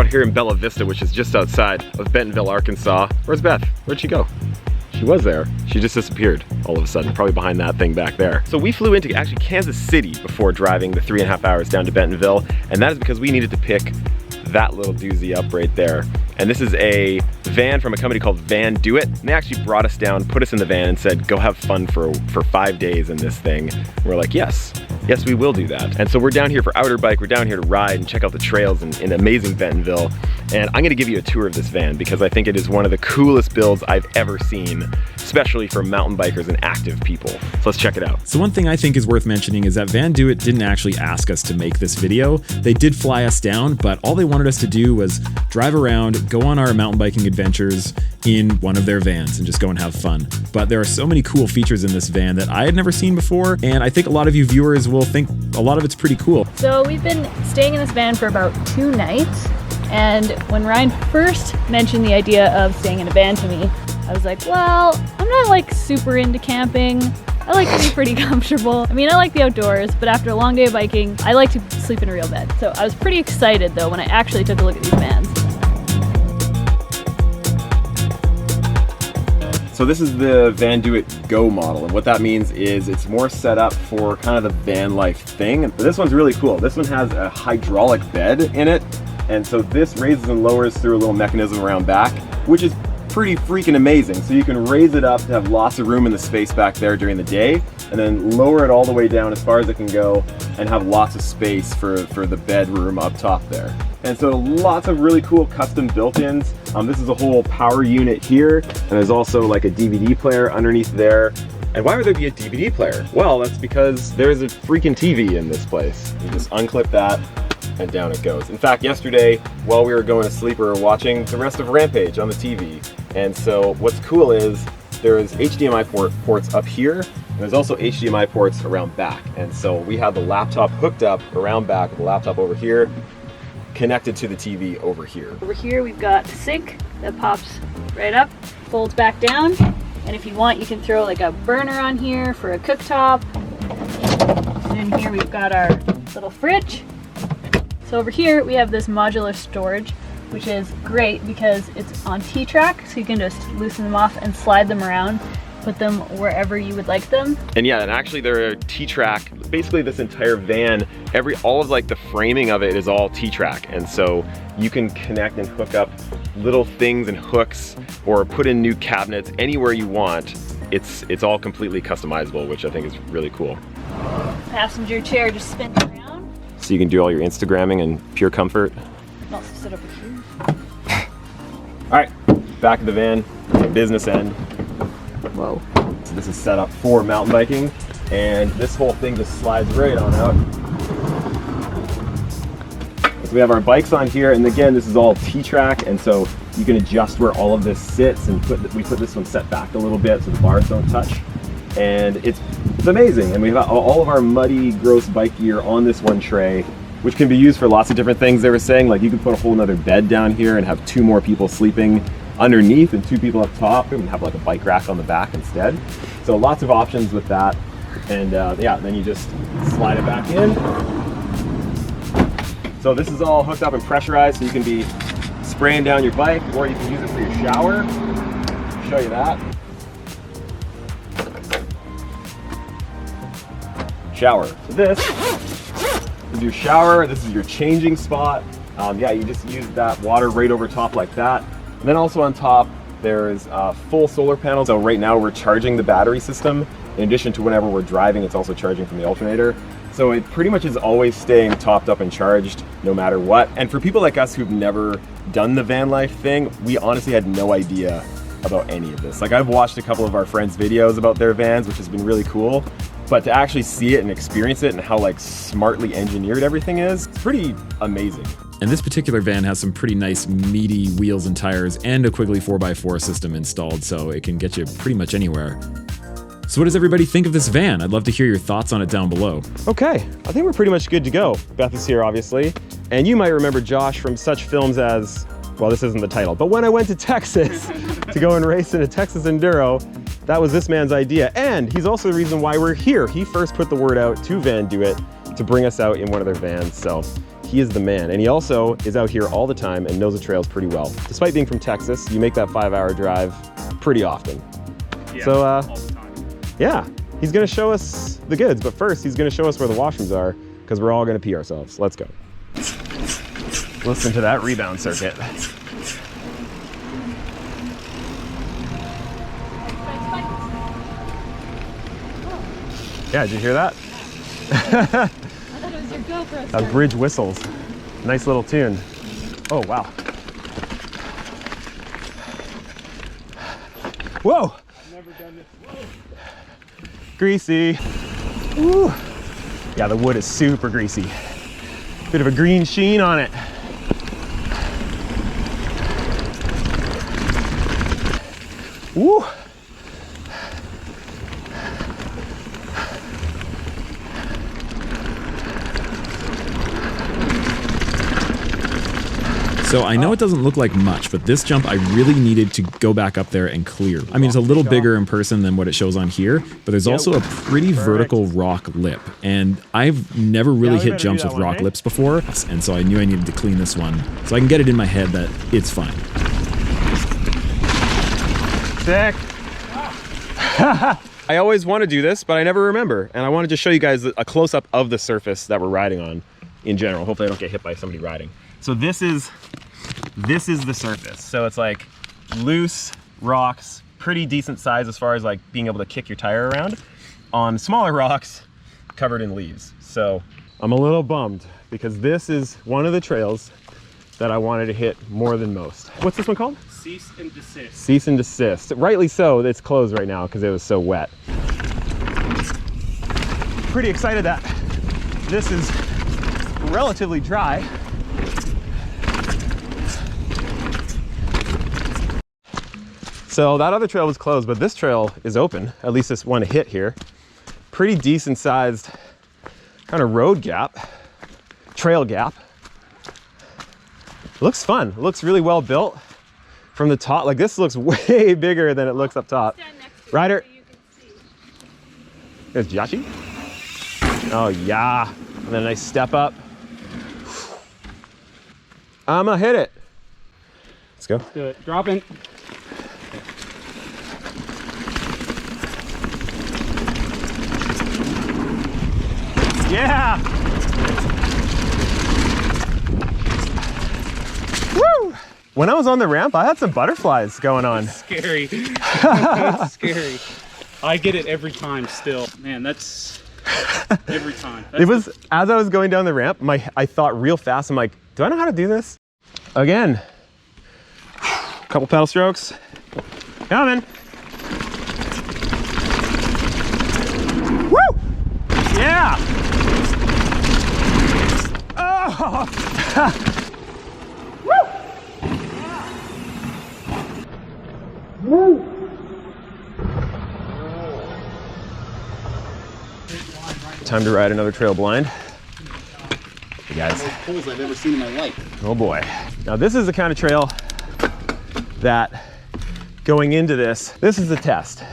here in Bella Vista, which is just outside of Bentonville, Arkansas. Where's Beth? Where'd she go? She was there. She just disappeared all of a sudden, probably behind that thing back there. So we flew into actually Kansas City before driving the 3.5 hours down to Bentonville, and that is because we needed to pick that little doozy up right there. And this is a van from a company called Van Do It. And they actually brought us down, put us in the van and said, go have fun for 5 days in this thing. And we're like, yes, we will do that. And so we're down here for outer bike, we're down here to ride and check out the trails in amazing Bentonville. And I'm gonna give you a tour of this van because I think it is one of the coolest builds I've ever seen, especially for mountain bikers and active people. So let's check it out. So one thing I think is worth mentioning is that Van Do It didn't actually ask us to make this video. They did fly us down, but all they wanted us to do was drive around, go on our mountain biking adventures in one of their vans and just go and have fun. But there are so many cool features in this van that I had never seen before, and I think a lot of you viewers will think a lot of it's pretty cool. So we've been staying in this van for about 2 nights, and when Ryan first mentioned the idea of staying in a van to me, I was like, well, I'm not like super into camping. I like to be pretty comfortable. I mean, I like the outdoors, but after a long day of biking, I like to sleep in a real bed. So I was pretty excited though when I actually took a look at these vans. So this is the Van Do It Go model, and what that means is it's more set up for kind of the van life thing. But this one's really cool. This one has a hydraulic bed in it, and so this raises and lowers through a little mechanism around back, which is pretty freaking amazing. So you can raise it up to have lots of room in the space back there during the day, and then lower it all the way down as far as it can go and have lots of space for the bedroom up top there. And so lots of really cool custom built-ins. This is a whole power unit here, and there's also like a DVD player underneath there. And why would there be a DVD player? Well, that's because there's a freaking TV in this place. You just unclip that, and down it goes. In fact, yesterday, while we were going to sleep, we were watching the rest of Rampage on the TV. And so what's cool is there's HDMI ports up here, and there's also HDMI ports around back. And so we have the laptop hooked up around back with the laptop over here, connected to the TV over here. Over here we've got a sink that pops right up, folds back down, and if you want you can throw like a burner on here for a cooktop. And in here we've got our little fridge. So over here we have this modular storage, which is great because it's on T-track, so you can just loosen them off and slide them around, put them wherever you would like them. And yeah, and actually they're T-track. Basically this entire van, all of like the framing of it is all T-track, and so you can connect and hook up little things and hooks or put in new cabinets anywhere you want. It's all completely customizable, which I think is really cool. Passenger chair just spins around. So you can do all your Instagramming in pure comfort. And also sit over here. All right, back of the van, business end. Whoa. So this is set up for mountain biking, and this whole thing just slides right on out. So we have our bikes on here, and again, this is all T-track, and so you can adjust where all of this sits, and we put this one set back a little bit so the bars don't touch. And it's amazing, and we've got all of our muddy, gross bike gear on this one tray, which can be used for lots of different things. They were saying, like, you can put a whole nother bed down here and have 2 more people sleeping underneath and 2 people up top, and have like a bike rack on the back instead. So lots of options with that. And yeah, then you just slide it back in. So this is all hooked up and pressurized, so you can be spraying down your bike, or you can use it for your shower. I'll show you that. Shower. So this is your shower, this is your changing spot. Yeah, you just use that water right over top like that. And then also on top, there's full solar panels. So right now we're charging the battery system. In addition to whenever we're driving, it's also charging from the alternator. So it pretty much is always staying topped up and charged no matter what. And for people like us who've never done the van life thing, we honestly had no idea about any of this. Like, I've watched a couple of our friends' videos about their vans, which has been really cool. But to actually see it and experience it and how like smartly engineered everything is, it's pretty amazing. And this particular van has some pretty nice meaty wheels and tires and a Quigley 4x4 system installed, so it can get you pretty much anywhere. So what does everybody think of this van? I'd love to hear your thoughts on it down below. Okay, I think we're pretty much good to go. Beth is here, obviously. And you might remember Josh from such films as, well, this isn't the title, but when I went to Texas to go and race in a Texas Enduro, that was this man's idea. And he's also the reason why we're here. He first put the word out to Van Do It to bring us out in one of their vans. So he is the man. And he also is out here all the time and knows the trails pretty well. Despite being from Texas, you make that 5-hour drive pretty often. Yeah, So, all the time. yeah, he's gonna show us the goods, but first he's gonna show us where the washrooms are because we're all gonna pee ourselves. Let's go. Listen to that rebound circuit. Yeah, did you hear that? I thought it was your GoPro. That bridge whistles. Nice little tune. Oh, wow. Whoa! I've never done this. Whoa. Greasy. Woo. Yeah, the wood is super greasy. Bit of a green sheen on it. Woo. So I know it doesn't look like much, but this jump I really needed to go back up there and clear. I mean, it's a little bigger in person than what it shows on here, but there's also a pretty vertical rock lip. And I've never really hit jumps with rock lips before, and so I knew I needed to clean this one so I can get it in my head that it's fine. Sick. I always want to do this, but I never remember. And I wanted to show you guys a close-up of the surface that we're riding on in general. Hopefully I don't get hit by somebody riding. So this is the surface. So it's like loose rocks, pretty decent size as far as like being able to kick your tire around, on smaller rocks covered in leaves. So I'm a little bummed because this is one of the trails that I wanted to hit more than most. What's this one called? Cease and desist. Cease and desist. Rightly so, it's closed right now because it was so wet. Pretty excited that this is relatively dry. So that other trail was closed, but this trail is open. At least this one hit here. Pretty decent sized kind of road gap, trail gap. Looks fun. Looks really well built from the top. Like this looks way bigger than it looks up top. Ryder. There's Joshi. Oh yeah. And then a nice step up. I'm gonna hit it. Let's go. Do it. Dropping. Yeah! Woo! When I was on the ramp, I had some butterflies going on. Scary. That's scary. I get it every time still. Man, that's every time. That's It was, as I was going down the ramp, I thought real fast, I'm like, do I know how to do this? Again. Couple pedal strokes. Coming. Woo! Yeah! Oh! Woo! Time to ride another trail blind. Hey guys. Holes I've ever seen in my life. Oh boy. Now this is the kind of trail that going into this is the test.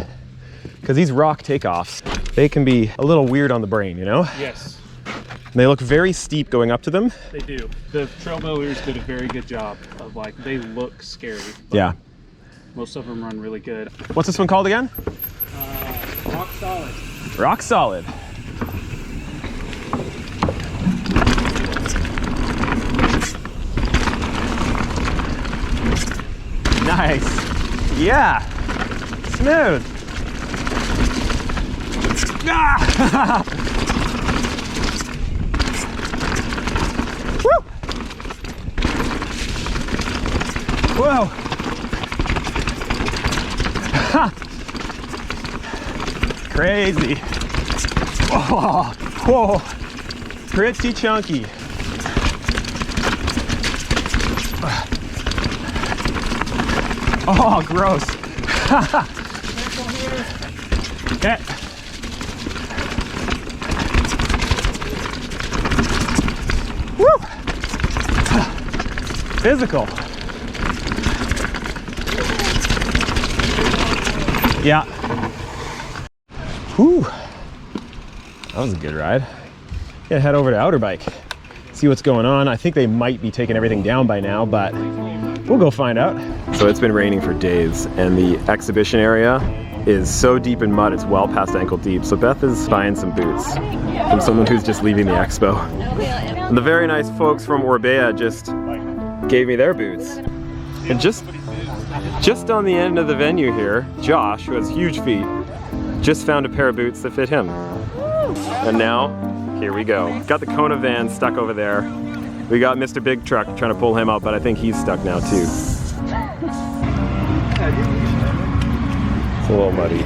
Because these rock takeoffs, they can be a little weird on the brain, you know? Yes, And they look very steep going up to them. they do. The trail builders did a very good job of like, they look scary. But Yeah. most of them run really good. What's this one called again? Rock solid. Rock solid. Nice. Yeah. Smooth. Ah! Woo! Whoa. Ha! Crazy. Oh, whoa. Pretty chunky. Oh, gross. Okay. Woo! Physical. Yeah. Whew. That was a good ride. Gonna head over to Outer Bike. see what's going on. I think they might be taking everything down by now, but we'll go find out. So it's been raining for days, and the exhibition area is so deep in mud, it's well past ankle deep. So Beth is buying some boots from someone who's just leaving the expo. And the very nice folks from Orbea just gave me their boots. And just on the end of the venue here, Josh, who has huge feet, just found a pair of boots that fit him. And now, here we go. Got the Kona van stuck over there. We got Mr. Big Truck trying to pull him out, but I think he's stuck now too. It's a little muddy.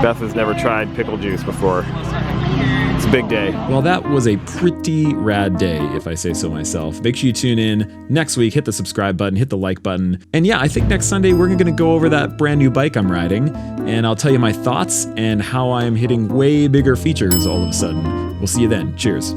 Beth has never tried pickle juice before. It's a big day. Well, that was a pretty rad day, if I say so myself. Make sure you tune in next week, hit the subscribe button, hit the like button. And yeah, I think next Sunday we're gonna go over that brand new bike I'm riding, and I'll tell you my thoughts and how I'm hitting way bigger features all of a sudden. We'll see you then. Cheers.